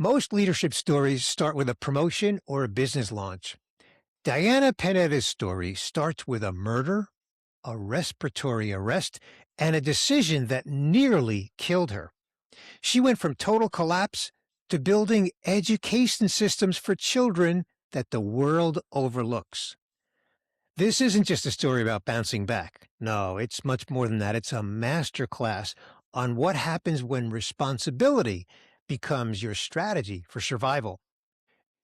Most leadership stories start with a promotion or a business launch. Diana Pineda's story starts with a murder, a respiratory arrest, and a decision that nearly killed her. She went from total collapse to building education systems for children that the world overlooks. This isn't just a story about bouncing back. No, it's much more than that. It's a masterclass on what happens when responsibility becomes your strategy for survival.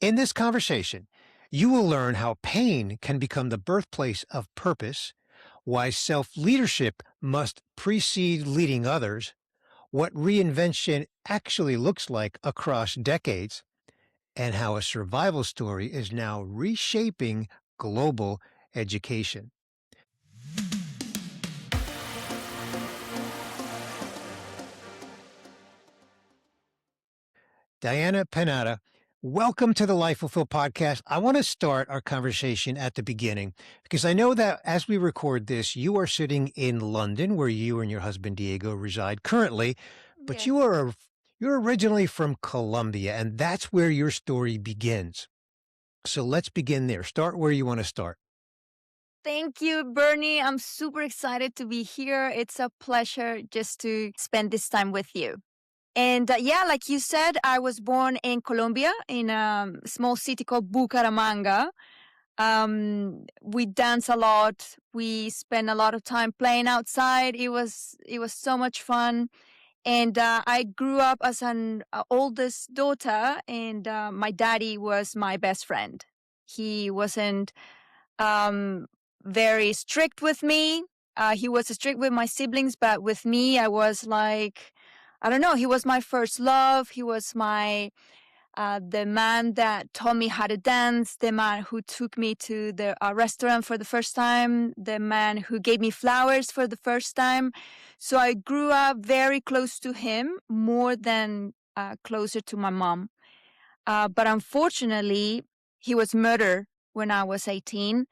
In this conversation, you will learn how pain can become the birthplace of purpose, why self-leadership must precede leading others, what reinvention actually looks like across decades, and how a survival story is now reshaping global education. Diana Pineda, welcome to the Life Fulfilled podcast. I want to start our conversation at the beginning because I know that as we record this, you are sitting in London where you and your husband Diego reside currently, but Yes. you're originally from Colombia, and that's where your story begins. So let's begin there. Start where you want to start. Thank you, Bernie. I'm super excited to be here. It's a pleasure just to spend this time with you. And yeah, like you said, I was born in Colombia in a small city called Bucaramanga. We dance a lot. We spend a lot of time playing outside. It was so much fun. And I grew up as an oldest daughter, and my daddy was my best friend. He wasn't very strict with me. He was strict with my siblings, but with me, I was like, I don't know. He was my first love. He was the man that taught me how to dance, the man who took me to the restaurant for the first time, the man who gave me flowers for the first time. So I grew up very close to him, more than closer to my mom. But unfortunately, he was murdered when I was 18.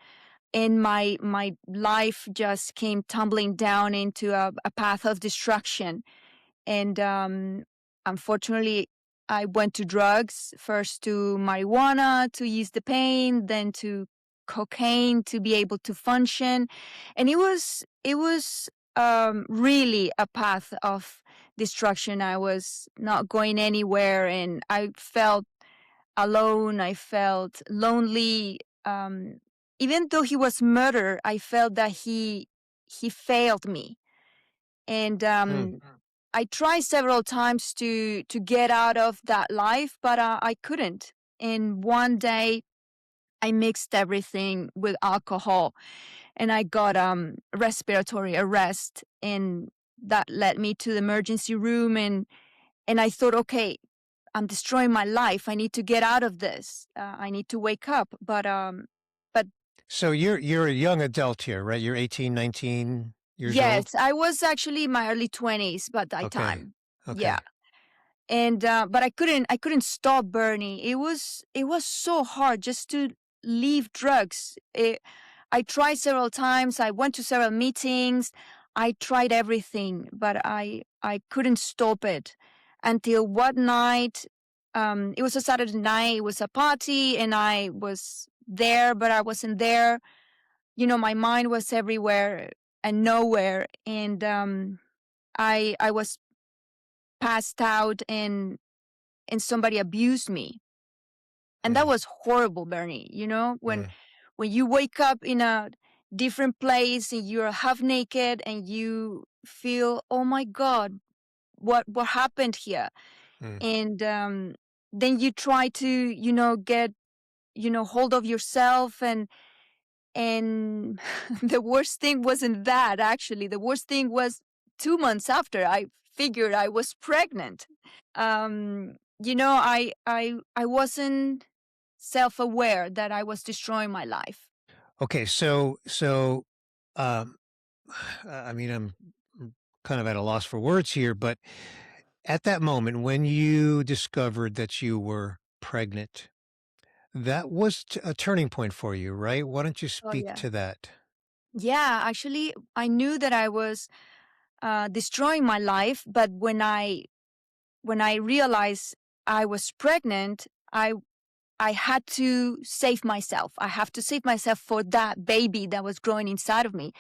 And my life just came tumbling down into a path of destruction. And unfortunately, I went to drugs, first to marijuana to ease the pain, then to cocaine to be able to function. And it was really a path of destruction. I was not going anywhere, and I felt alone. I felt lonely. Even though he was murdered, I felt that he failed me. And I tried several times to get out of that life, but I couldn't. And one day I mixed everything with alcohol, and I got respiratory arrest, and that led me to the emergency room. And I thought, okay, I'm destroying my life. I need to get out of this. I need to wake up. But So you're a young adult here, right? You're 18, 19 years old? yes, I was actually in my early 20s by that Okay. time. Okay. Yeah. And but I couldn't stop Bernie. It was so hard just to leave drugs. I tried several times. I went to several meetings. I tried everything, but I couldn't stop it until one night. It was a Saturday night. It was a party, and I was there, but I wasn't there. You know, my mind was everywhere and nowhere, and I was passed out, and somebody abused me. And that was horrible, Bernie. You know, when you wake up in a different place and you're half naked and you feel, oh my God, what happened here? And then you try to, you know, get, you know, hold of yourself, and the worst thing wasn't that. Actually, the worst thing was 2 months after I figured I was pregnant. You know, I wasn't self-aware that I was destroying my life. Okay, so I mean, I'm kind of at a loss for words here, but at that moment when you discovered that you were pregnant, that was a turning point for you, right? Why don't you speak Yeah. to that? Yeah, actually, I knew that I was destroying my life, but when I realized I was pregnant, I had to save myself. I have to save myself for that baby that was growing inside of me.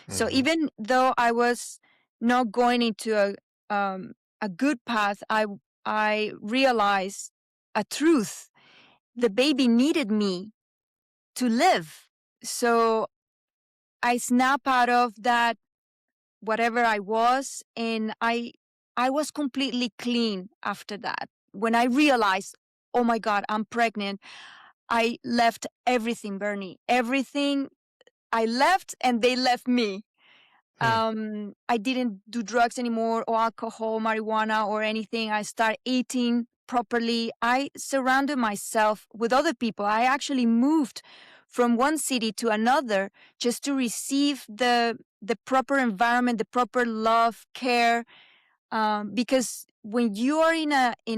So Hmm. even though I was not going into a good path, I realized a truth. The baby needed me to live. So I snap out of that whatever I was, and I was completely clean after that. When I realized, oh my God, I'm pregnant, I left everything, Bernie. Everything I left, and they left me. Hmm. I didn't do drugs anymore, or alcohol, marijuana, or anything. I started eating properly. I surrounded myself with other people. I actually moved from one city to another just to receive the proper environment, the proper love, care. Because when you are in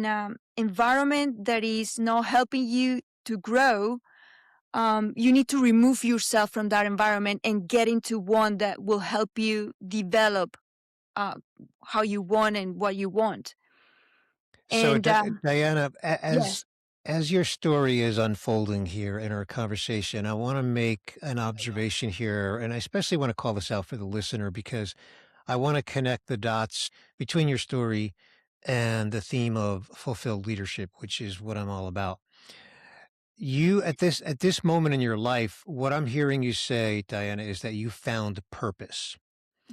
a environment that is not helping you to grow, you need to remove yourself from that environment and get into one that will help you develop uh, how you want and what you want. So, And Diana, yes, as your story is unfolding here in our conversation, I want to make an observation here, and I especially want to call this out for the listener because I want to connect the dots between your story and the theme of fulfilled leadership, which is what I'm all about. You at this moment in your life, what I'm hearing you say, Diana, is that you found purpose.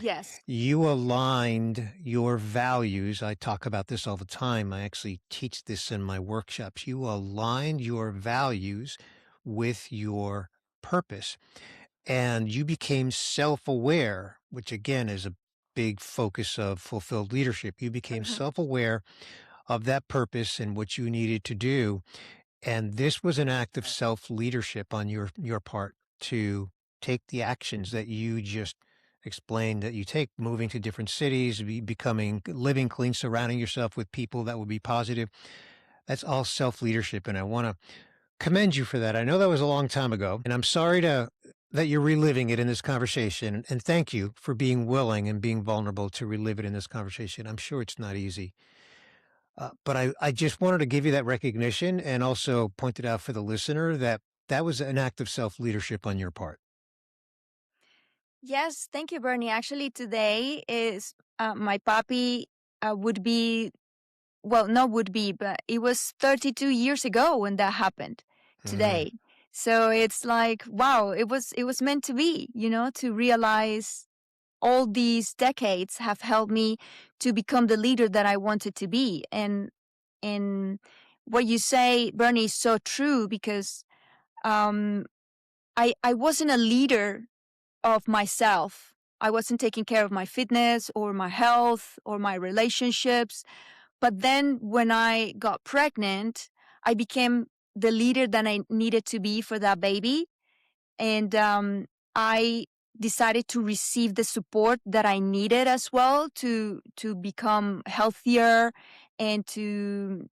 yes, You aligned your values. I talk about this all the time. I actually teach this in my workshops. You aligned your values with your purpose and you became self aware, which again is a big focus of fulfilled leadership. You became mhm, self aware of that purpose and what you needed to do. And this was an act of self leadership on your part to take the actions that you just explained that you take, moving to different cities, becoming living clean, surrounding yourself with people that will be positive. That's all self leadership. And I want to commend you for that. I know that was a long time ago, and I'm sorry to that you're reliving it in this conversation. And thank you for being willing and being vulnerable to relive it in this conversation. I'm sure it's not easy. But I just wanted to give you that recognition and also point it out for the listener that that was an act of self leadership on your part. yes. Thank you, Bernie. Actually, today is my puppy would be, well, not would be, but it was 32 years ago when that happened Hmm. today. So it's like, wow, it was meant to be, to realize all these decades have helped me to become the leader that I wanted to be. And what you say, Bernie, is so true because um, I wasn't a leader of myself. I wasn't taking care of my fitness or my health or my relationships. But then when I got pregnant, I became the leader that I needed to be for that baby. And I decided to receive the support that I needed as well to become healthier and to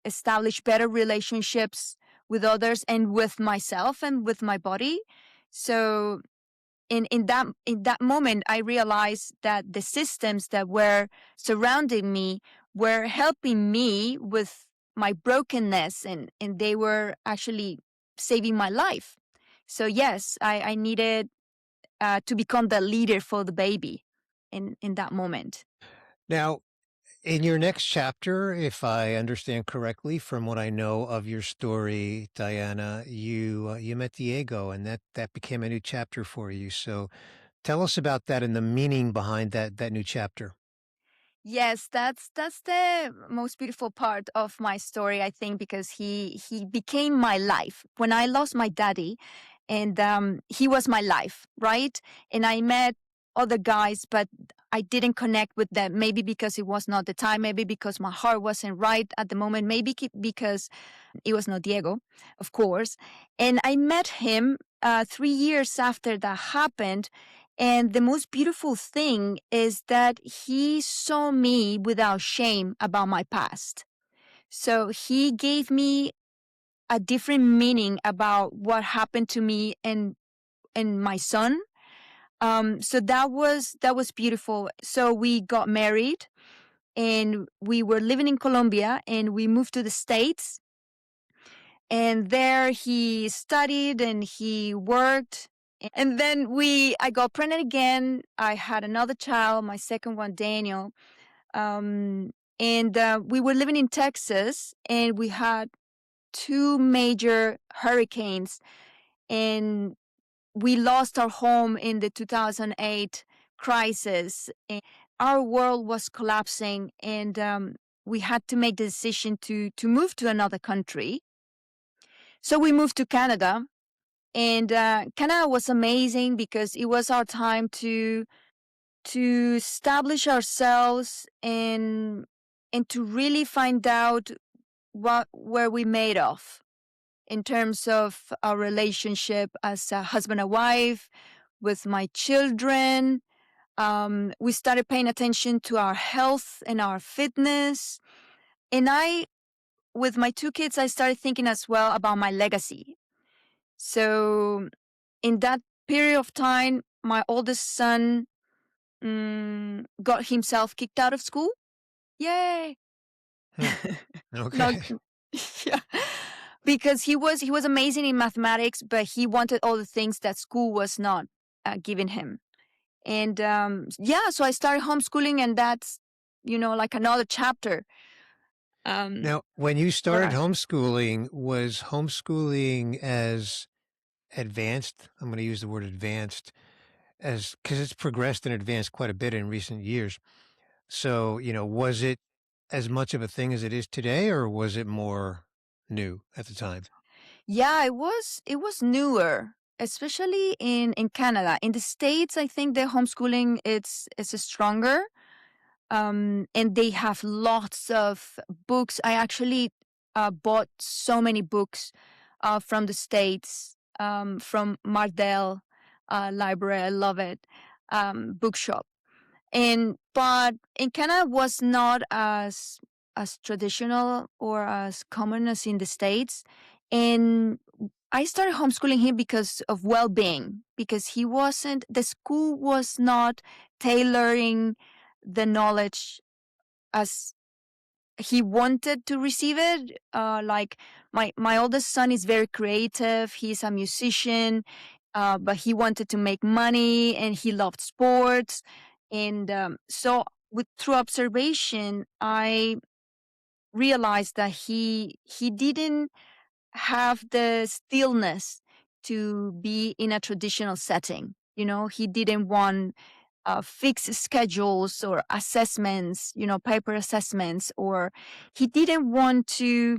establish better relationships with others and with myself and with my body. So in that moment I realized that the systems that were surrounding me were helping me with my brokenness, and they were actually saving my life. So yes, I needed to become the leader for the baby in that moment. Now, in your next chapter, if I understand correctly from what I know of your story, Diana, you met Diego, and that became a new chapter for you. So tell us about that and the meaning behind that new chapter. Yes, that's the most beautiful part of my story, I think, because he became my life. When I lost my daddy, and he was my life, right? And I met other guys, but I didn't connect with them. Maybe because it was not the time, maybe because my heart wasn't right at the moment, maybe because it was not Diego, of course. And I met him 3 years after that happened. And the most beautiful thing is that he saw me without shame about my past. So he gave me a different meaning about what happened to me and my son. So that was beautiful. So we got married, and we were living in Colombia, and we moved to the States. And there he studied and he worked. And then I got pregnant again. I had another child, my second one, Daniel. And we were living in Texas, and we had two major hurricanes, and we lost our home in the 2008 crisis. And our world was collapsing, and we had to make the decision to move to another country. So we moved to Canada, and Canada was amazing because it was our time to establish ourselves and to really find out where we made of in terms of our relationship as a husband and wife, with my children. We started paying attention to our health and our fitness. And with my two kids, I started thinking as well about my legacy. So in that period of time, my oldest son got himself kicked out of school. Yay! Not, Okay. yeah, because he was amazing in mathematics, but he wanted all the things that school was not giving him. And so I started homeschooling, and that's like another chapter. Now, when you For started us. homeschooling, was homeschooling as advanced? I'm going to use the word advanced as because it's progressed and advanced quite a bit in recent years. So, was it as much of a thing as it is today, or was it more new at the time? Yeah, it was newer, especially in Canada. In the States, I think the homeschooling it's stronger. And they have lots of books. I actually bought so many books from the States, from Mardell Library. I love it. Bookshop. But in Canada was not as traditional or as common as in the States. And I started homeschooling him because of well-being, because the school was not tailoring the knowledge as he wanted to receive it. Like my oldest son is very creative. He's a musician, but he wanted to make money, and he loved sports. And so through observation, I realized that he didn't have the stillness to be in a traditional setting. He didn't want fixed schedules or assessments, paper assessments, or he didn't want to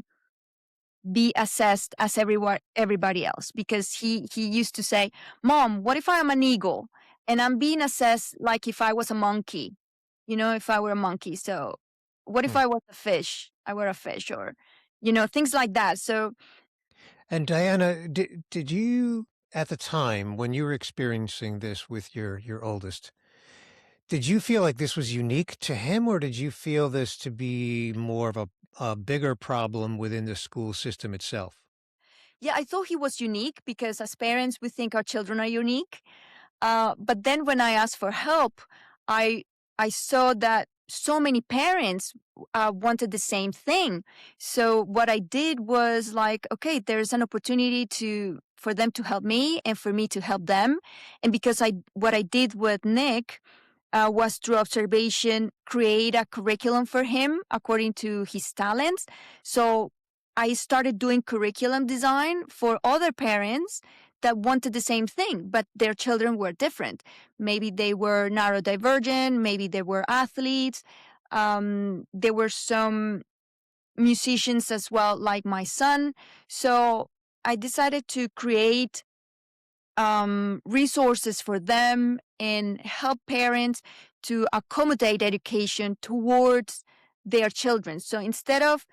be assessed as everybody else, because he used to say, "Mom, what if I am an eagle and I'm being assessed like if I was a monkey? If I were a monkey. So what if Hmm. I was a fish? I were a fish," or things like that. So And Diana, did you at the time when you were experiencing this with your oldest, did you feel like this was unique to him, or did you feel this to be more of a bigger problem within the school system itself? yeah, I thought he was unique because as parents, we think our children are unique. But then when I asked for help, I saw that so many parents wanted the same thing. So what I did was like, okay, there's an opportunity for them to help me and for me to help them. And because what I did with Nick was through observation, create a curriculum for him according to his talents. So I started doing curriculum design for other parents that wanted the same thing, but their children were different. Maybe they were neurodivergent, maybe they were athletes. There were some musicians as well, like my son. So I decided to create resources for them and help parents to accommodate education towards their children. So instead of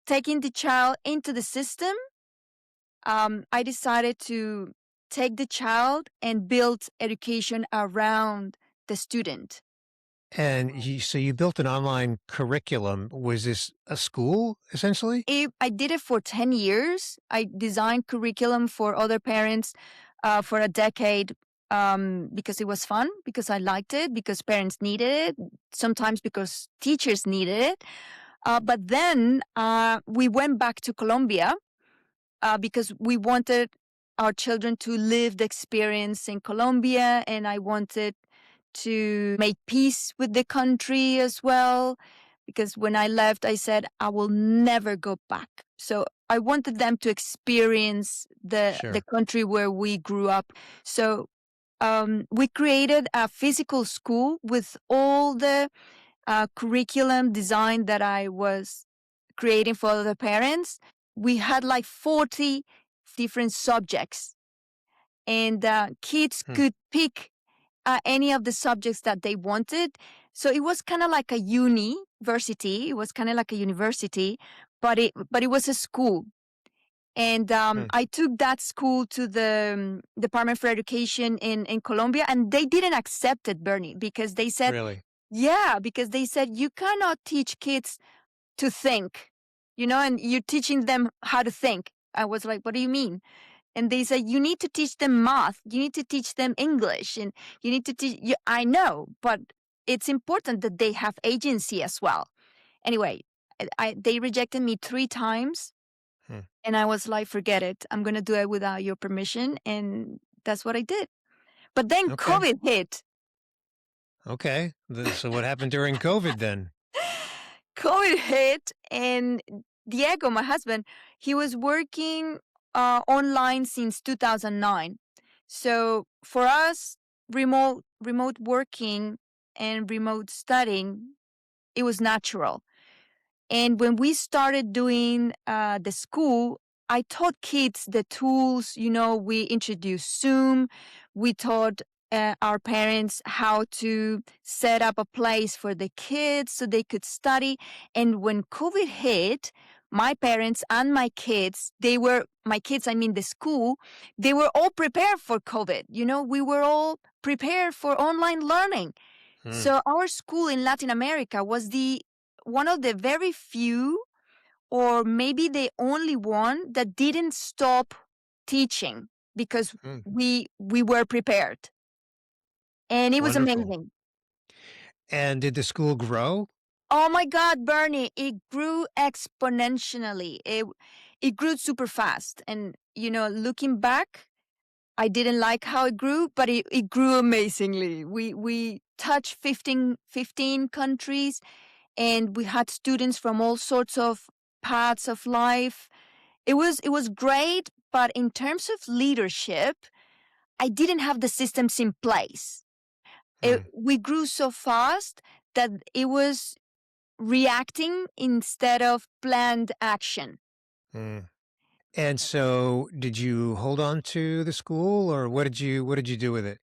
taking the child into the system, I decided to take the child and build education around the student. And so you built an online curriculum. Was this a school essentially? I did it for 10 years. I designed curriculum for other parents for a decade. because it was fun, because I liked it, because parents needed it, sometimes because teachers needed it. But then we went back to Colombia because we wanted our children to live the experience in Colombia, and I wanted to make peace with the country as well. Because when I left, I said, I will never go back. So I wanted them to experience the Sure. country where we grew up. So we created a physical school with all the curriculum design that I was creating for the parents. We had like 40 different subjects, and kids Hmm. could pick any of the subjects that they wanted. So it was kind of like a university. It was kind of like a university, but it was a school. And I took that school to the Department for Education in Colombia, and they didn't accept it, Bernie, because they said, Really? yeah, because they said you cannot teach kids to think, and you're teaching them how to think. I was like, what do you mean? And they said, you need to teach them math, you need to teach them English, and you need to teach. I know, but it's important that they have agency as well. Anyway, they rejected me 3 times. Hmm. And I was like, forget it. I'm going to do it without your permission. And that's what I did. But then Okay. COVID hit. Okay. So what happened during COVID then? COVID hit, and Diego, my husband, he was working online since 2009. So for us, remote working and remote studying, it was natural. And when we started doing the school, I taught kids the tools. We introduced Zoom. We taught our parents how to set up a place for the kids so they could study. And when COVID hit, my parents and my kids, I mean the school, they were all prepared for COVID. We were all prepared for online learning. So our school in Latin America was one of the very few, or maybe the only one, that didn't stop teaching because Hmm. we were prepared. And it was Wonderful. amazing. And did the school grow? Oh my God, Bernie, it grew exponentially. It grew super fast. And, looking back, I didn't like how it grew, but it grew amazingly. We touched 15 countries, and we had students from all sorts of paths of life. It was great, but in terms of leadership, I didn't have the systems in place. We grew so fast that it was reacting instead of planned action. Hmm. And so did you hold on to the school, or what did you do with it?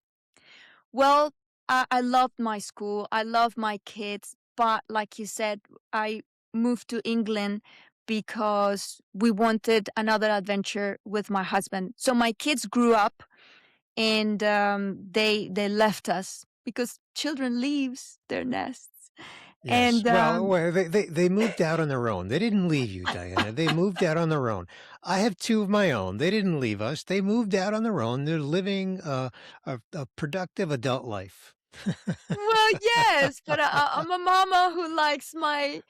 Well, I loved my school. I love my kids. But like you said, I moved to England because we wanted another adventure with my husband. So my kids grew up, and they left us because children leaves their nests. Yes. And Well, they moved out on their own. They didn't leave you, Diana. They moved out on their own. I have 2 of my own. They didn't leave us. They moved out on their own. They're living a productive adult life. well, yes, but I'm a mama who likes my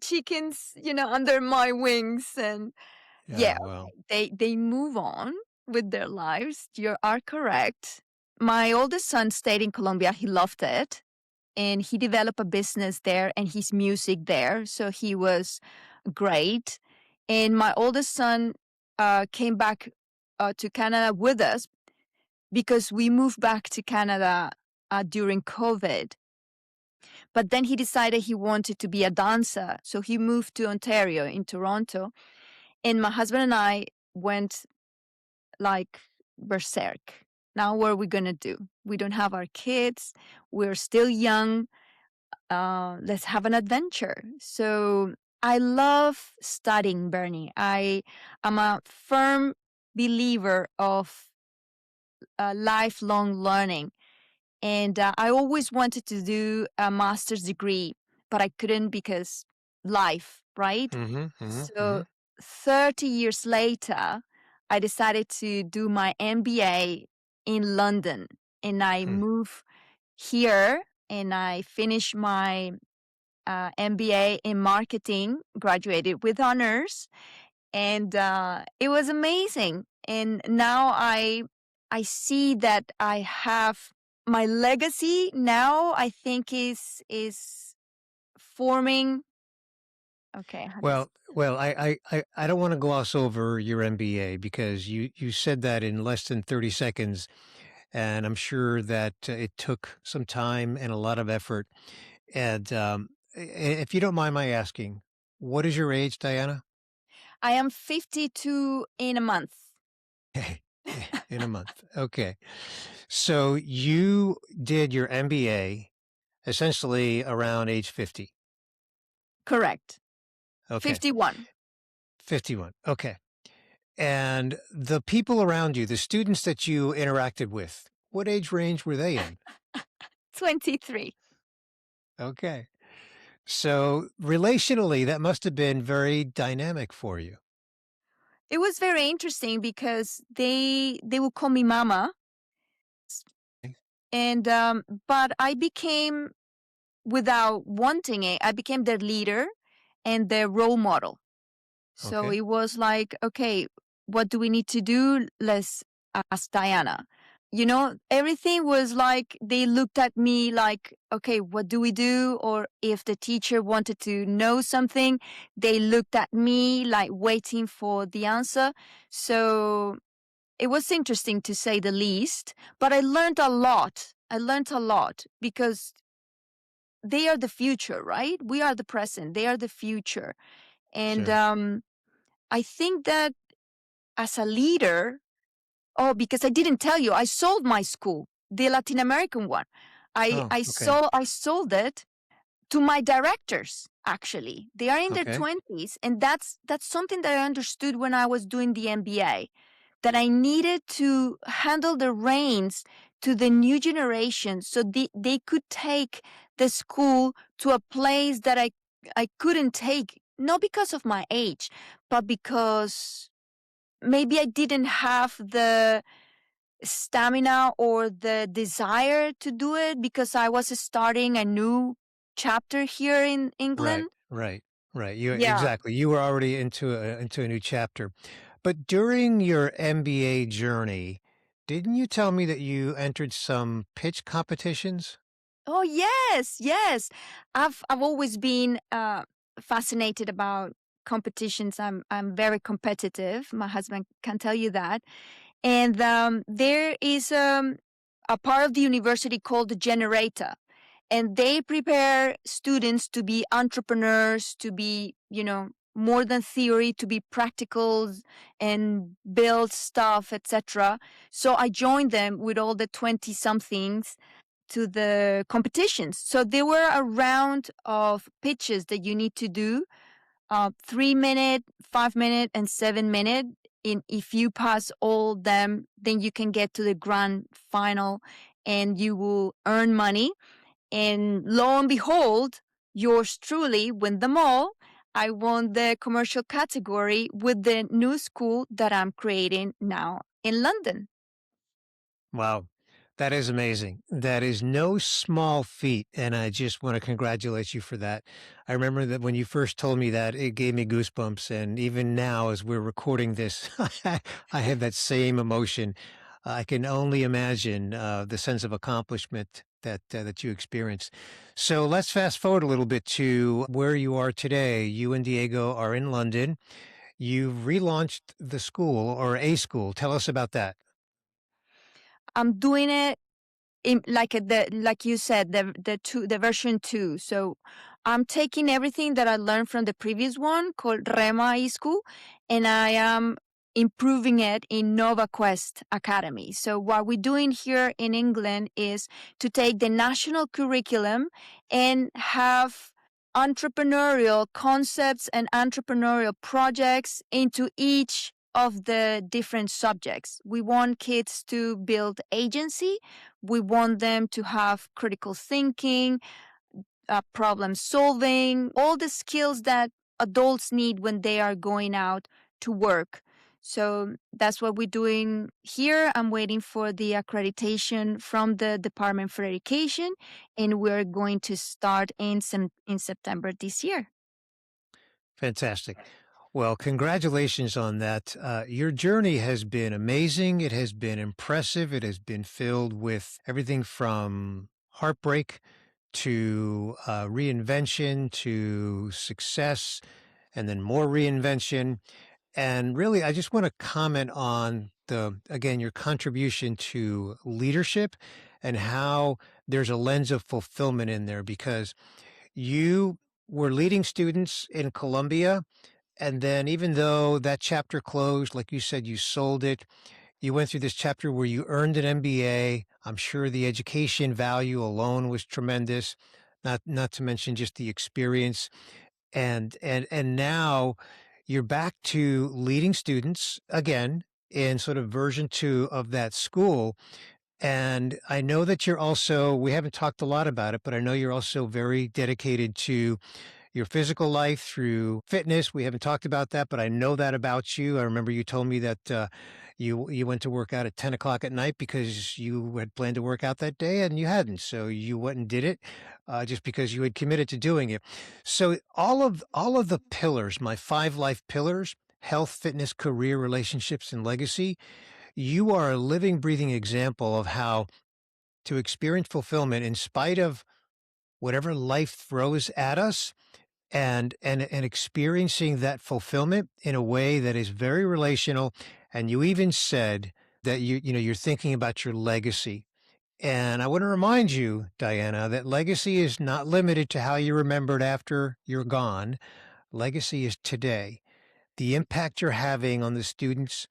chickens, under my wings. And Yeah, yeah, well. they move on with their lives. You are correct. My oldest son stayed in Colombia. He loved it, and he developed a business there and his music there. So he was great. And my oldest son came back to Canada with us because we moved back to Canada during COVID. But then he decided he wanted to be a dancer. So he moved to Ontario in Toronto. And my husband and I went like berserk. Now, what are we going to do? We don't have our kids. We're still young. Let's have an adventure. So I love studying, Bernie. I am a firm believer of lifelong learning. And I always wanted to do a master's degree, but I couldn't because life, right? Mhm, mhm, So mhm. 30 years later, I decided to do my MBA in London. and I moved here and I finished my MBA in marketing, graduated with honors, and it was amazing. And now I see that I have my legacy now. I think is forming. Okay, how does Well, I don't want to gloss over your MBA because you said that in less than 30 seconds, and I'm sure that it took some time and a lot of effort. And if you don't mind my asking, what is your age, Diana? I am 52 in a month. In a month. Okay. So you did your MBA essentially around age 50. Correct. Okay. 51. 51. Okay. And the people around you, the students that you interacted with, what age range were they in? 23. Okay. So relationally, that must have been very dynamic for you. It was very interesting because they would call me mama, and but I became, without wanting it, I became their leader and their role model. So Okay. it was like, okay, what do we need to do? Let's ask Diana. Everything was like they looked at me like, okay, what do we do? Or if the teacher wanted to know something, they looked at me like waiting for the answer. So it was interesting to say the least, but I learned a lot. I learned a lot because they are the future, right? We are the present. They are the future. And Sure. I think that as a leader, oh, because I didn't tell you, I sold my school, the Latin American one. I Oh, I okay. sold I sold it to my directors. Actually, they are in their Okay. 20s, and that's something that I understood when I was doing the MBA, that I needed to handle the reins to the new generation so they could take the school to a place that I couldn't take, not because of my age, but because maybe I didn't have the stamina or the desire to do it because I was starting a new chapter here in Right. England. Right. Right. You Yeah. exactly. You were already into a new chapter. But during your MBA journey, didn't you tell me that you entered some pitch competitions? Oh yes, yes. I've always been fascinated about competitions. I'm very competitive. My husband can tell you that. And there is a part of the university called the Generator, and they prepare students to be entrepreneurs, to be, more than theory, to be practicals and build stuff, etc. So I joined them with all the 20 somethings to the competitions. So there were a round of pitches that you need to do, 3 minute, 5 minute, and 7 minute. If you pass all them, then you can get to the grand final and you will earn money. And lo and behold, yours truly win them all. I won the commercial category with the new school that I'm creating now in London. Wow. That is amazing. That is no small feat, and I just want to congratulate you for that. I remember that when you first told me that, it gave me goosebumps, and even now, as we're recording this, I have that same emotion. I can only imagine the sense of accomplishment that you experienced. So let's fast forward a little bit to where you are today. You and Diego are in London. You've relaunched the school or a school. Tell us about that. I'm doing it like you said, the version 2. So I'm taking everything that I learned from the previous one called Rema School, and I am improving it in Nova Quest Academy. So what we're doing here in England is to take the national curriculum and have entrepreneurial concepts and entrepreneurial projects into each of the different subjects. We want kids to build agency. We want them to have critical thinking, problem solving, all the skills that adults need when they are going out to work. So that's what we're doing here. I'm waiting for the accreditation from the Department for Education, and we're going to start in September this year. Fantastic. Well, congratulations on that. Your journey has been amazing. It has been impressive. It has been filled with everything from heartbreak to reinvention to success and then more reinvention. And really, I just want to comment on again, your contribution to leadership and how there's a lens of fulfillment in there because you were leading students in Colombia. And then, even though that chapter closed, like you said, you sold it. You went through this chapter where you earned an MBA. I'm sure the education value alone was tremendous, not to mention just the experience. And now you're back to leading students again in sort of version 2 of that school. And I know that you're also, we haven't talked a lot about it, but I know you're also very dedicated to your physical life through fitness. We haven't talked about that, but I know that about you. I remember you told me that you went to work out at 10 o'clock at night because you had planned to work out that day and you hadn't. So you went and did it just because you had committed to doing it. So all of the pillars, my 5 life pillars, health, fitness, career, relationships, and legacy, you are a living, breathing example of how to experience fulfillment in spite of whatever life throws at us and experiencing that fulfillment in a way that is very relational. And you even said that you're thinking about your legacy. And I want to remind you, Diana, that legacy is not limited to how you're remembered after you're gone. Legacy is today. The impact you're having on the students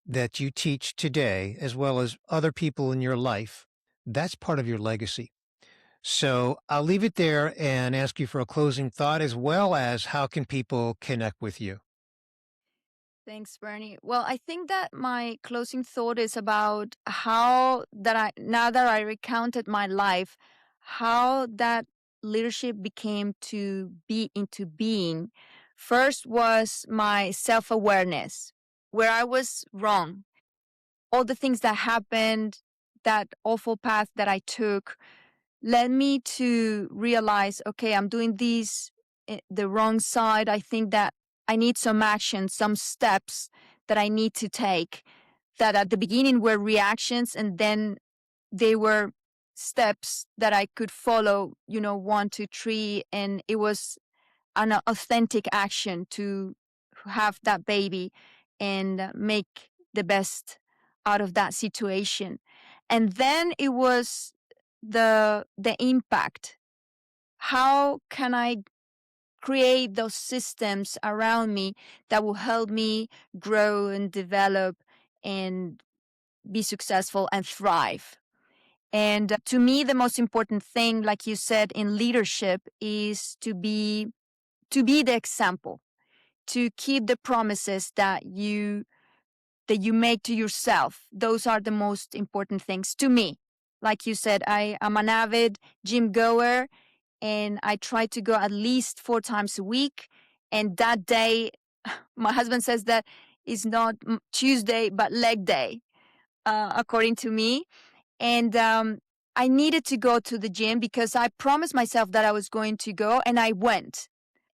that you teach today, as well as other people in your life, that's part of your legacy. So I'll leave it there and ask you for a closing thought as well as how can people connect with you? Thanks, Bernie. Well, I think that my closing thought is about how that now that I recounted my life, how that leadership became to be into being. First was my self awareness, where I was wrong. All the things that happened, that awful path that I took, led me to realize, okay, I'm doing this the wrong side. I think that I need some action, some steps that I need to take that at the beginning were reactions and then they were steps that I could follow, 1, 2, 3. And it was an authentic action to have that baby and make the best out of that situation. And then it was the impact. How can I create those systems around me that will help me grow and develop and be successful and thrive? And to me, the most important thing, like you said, in leadership is to be the example, to keep the promises that you make to yourself. Those are the most important things to me. Like you said, I am an avid gym goer and I try to go at least 4 times a week. And that day, my husband says that is not Tuesday, but leg day, according to me. And I needed to go to the gym because I promised myself that I was going to go, and I went.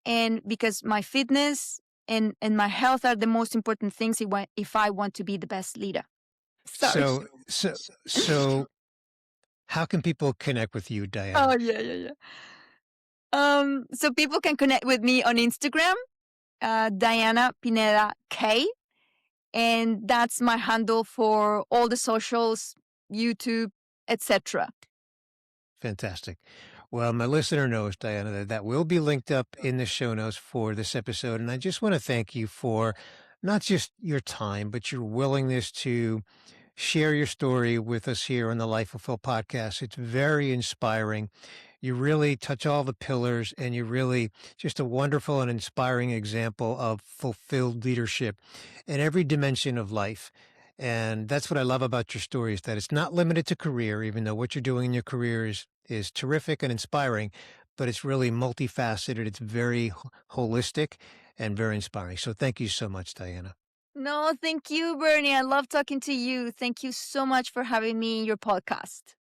And because my fitness and my health are the most important things if I want to be the best leader. Sorry. So how can people connect with you, Diana? Oh, yeah, yeah, yeah. So people can connect with me on Instagram, Diana Pineda K, and that's my handle for all the socials, YouTube, etc. Fantastic. Well, my listener knows, Diana, that will be linked up in the show notes for this episode. And I just want to thank you for not just your time, but your willingness to share your story with us here on the Life of Phil podcast. It's very inspiring. You really touch all the pillars and you're really just a wonderful and inspiring example of fulfilled leadership in every dimension of life. And that's what I love about your story is that it's not limited to career, even though what you're doing in your career is terrific and inspiring, but it's really multifaceted. It's very holistic and very inspiring. So thank you so much, Diana. No, thank you, Bernie. I love talking to you. Thank you so much for having me in your podcast.